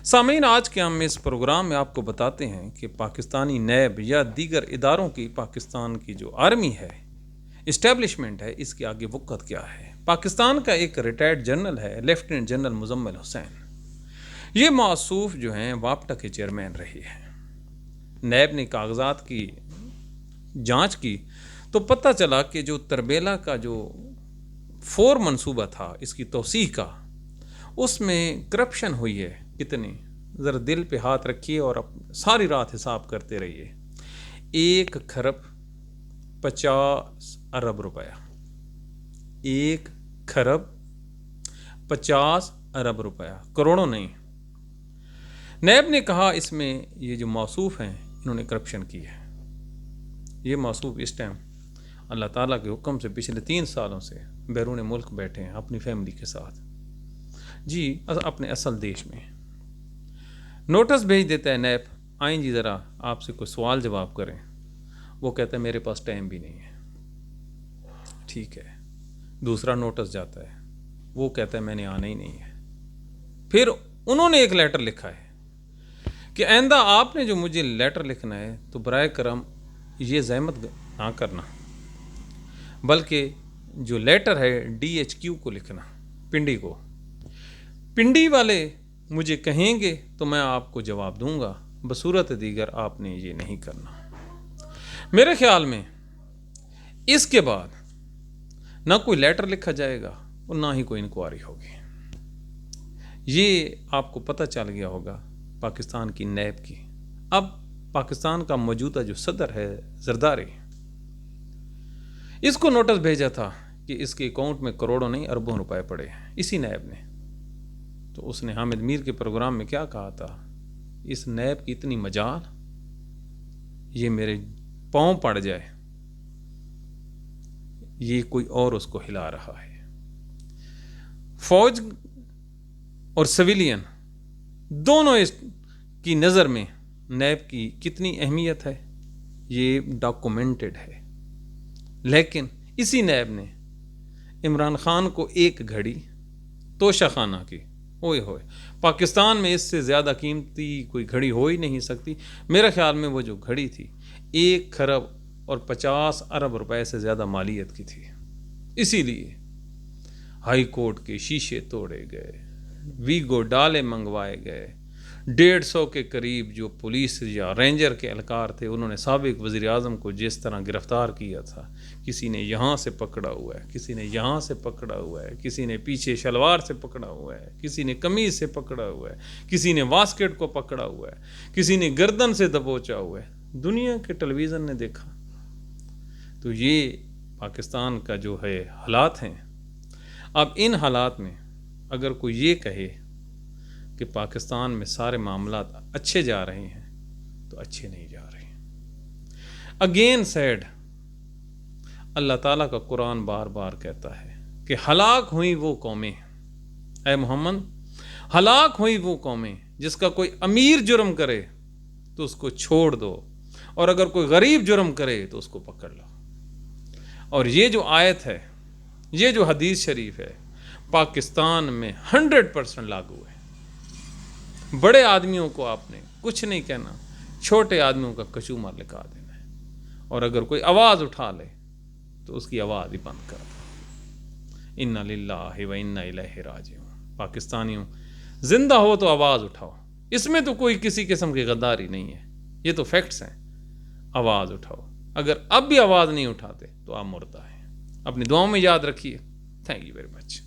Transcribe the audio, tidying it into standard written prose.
سامعین، آج کے ہم اس پروگرام میں آپ کو بتاتے ہیں کہ پاکستانی نیب یا دیگر اداروں کی پاکستان کی جو آرمی ہے، اسٹیبلشمنٹ ہے، اس کے آگے وقت کیا ہے۔ پاکستان کا ایک ریٹائرڈ جنرل ہے، لیفٹیننٹ جنرل مزمل حسین۔ یہ موصوف جو ہیں واپٹا کے چیئرمین رہے ہیں۔ نیب نے کاغذات کی جانچ کی تو پتہ چلا کہ جو تربیلا کا جو 4 منصوبہ تھا اس کی توسیع کا، اس میں کرپشن ہوئی ہے۔ کتنی؟ ذرا دل پہ ہاتھ رکھیے اور ساری رات حساب کرتے رہیے۔ 1 کھرب 50 ارب روپیہ، 1 کھرب 50 ارب روپیہ، کروڑوں نہیں۔ نیب نے کہا اس میں یہ جو موصوف ہیں انہوں نے کرپشن کی ہے۔ یہ موصوف اس ٹائم اللہ تعالیٰ کے حکم سے پچھلے 3 سالوں سے بیرون ملک بیٹھے ہیں اپنی فیملی کے ساتھ، جی اپنے اصل دیش میں۔ نوٹس بھیج دیتا ہے نیب، آئیں جی ذرا آپ سے کوئی سوال جواب کریں۔ وہ کہتا ہے میرے پاس ٹائم بھی نہیں ہے۔ ٹھیک ہے، دوسرا نوٹس جاتا ہے، وہ کہتا ہے میں نے آنا ہی نہیں ہے۔ پھر انہوں نے ایک لیٹر لکھا ہے کہ آئندہ آپ نے جو مجھے لیٹر لکھنا ہے تو برائے کرم یہ زحمت نہ کرنا، بلکہ جو لیٹر ہے DHQ کو لکھنا، پنڈی کو۔ پنڈی والے مجھے کہیں گے تو میں آپ کو جواب دوں گا، بصورت دیگر آپ نے یہ نہیں کرنا۔ میرے خیال میں اس کے بعد نہ کوئی لیٹر لکھا جائے گا اور نہ ہی کوئی انکوائری ہوگی۔ یہ آپ کو پتہ چل گیا ہوگا پاکستان کی نیب کی۔ اب پاکستان کا موجودہ جو صدر ہے زرداری، اس کو نوٹس بھیجا تھا کہ اس کے اکاؤنٹ میں کروڑوں نہیں اربوں روپے پڑے ہیں اسی نیب نے۔ تو اس نے حامد میر کے پروگرام میں کیا کہا تھا، اس نیب کی اتنی مجال، یہ میرے پاؤں پڑ جائے، یہ کوئی اور اس کو ہلا رہا ہے۔ فوج اور سویلین دونوں اس کی نظر میں نیب کی کتنی اہمیت ہے یہ ڈاکومنٹڈ ہے۔ لیکن اسی نیب نے عمران خان کو ایک گھڑی توشہ خانہ کی، ہوئے ہوئے پاکستان میں اس سے زیادہ قیمتی کوئی گھڑی ہو ہی نہیں سکتی۔ میرے خیال میں وہ جو گھڑی تھی 1 کھرب اور 50 ارب روپے سے زیادہ مالیت کی تھی۔ اسی لیے ہائی کورٹ کے شیشے توڑے گئے، ویگو ڈالے منگوائے گئے، 150 کے قریب جو پولیس یا رینجر کے اہلکار تھے انہوں نے سابق وزیر اعظم کو جس طرح گرفتار کیا تھا، کسی نے یہاں سے پکڑا ہوا ہے، کسی نے یہاں سے پکڑا ہوا ہے، کسی نے پیچھے شلوار سے پکڑا ہوا ہے، کسی نے قمیض سے پکڑا ہوا ہے، کسی نے واسکٹ کو پکڑا ہوا ہے، کسی نے گردن سے دبوچا ہوا ہے، دنیا کے ٹیلی ویژن نے دیکھا۔ تو یہ پاکستان کا جو ہے حالات ہیں۔ اب ان حالات میں اگر کوئی یہ کہے کہ پاکستان میں سارے معاملات اچھے جا رہے ہیں تو اچھے نہیں جا رہے ہیں۔ اگین سیڈ، اللہ تعالیٰ کا قرآن بار بار کہتا ہے کہ ہلاک ہوئی وہ قومیں، اے محمد ہلاک ہوئی وہ قومیں جس کا کوئی امیر جرم کرے تو اس کو چھوڑ دو، اور اگر کوئی غریب جرم کرے تو اس کو پکڑ لو۔ اور یہ جو آیت ہے، یہ جو حدیث شریف ہے، پاکستان میں 100% لاگو ہے۔ بڑے آدمیوں کو آپ نے کچھ نہیں کہنا، چھوٹے آدمیوں کا کچومر لکھا دینا ہے، اور اگر کوئی آواز اٹھا لے تو اس کی آواز ہی بند کر دو۔ انا للہ و انا الیہ راجعون۔ پاکستانیوں زندہ ہو تو آواز اٹھاؤ، اس میں تو کوئی کسی قسم کی غداری نہیں ہے، یہ تو فیکٹس ہیں۔ آواز اٹھاؤ، اگر اب بھی آواز نہیں اٹھاتے تو آپ مردہ ہیں۔ اپنی دعاؤں میں یاد رکھیے۔ Thank you very much.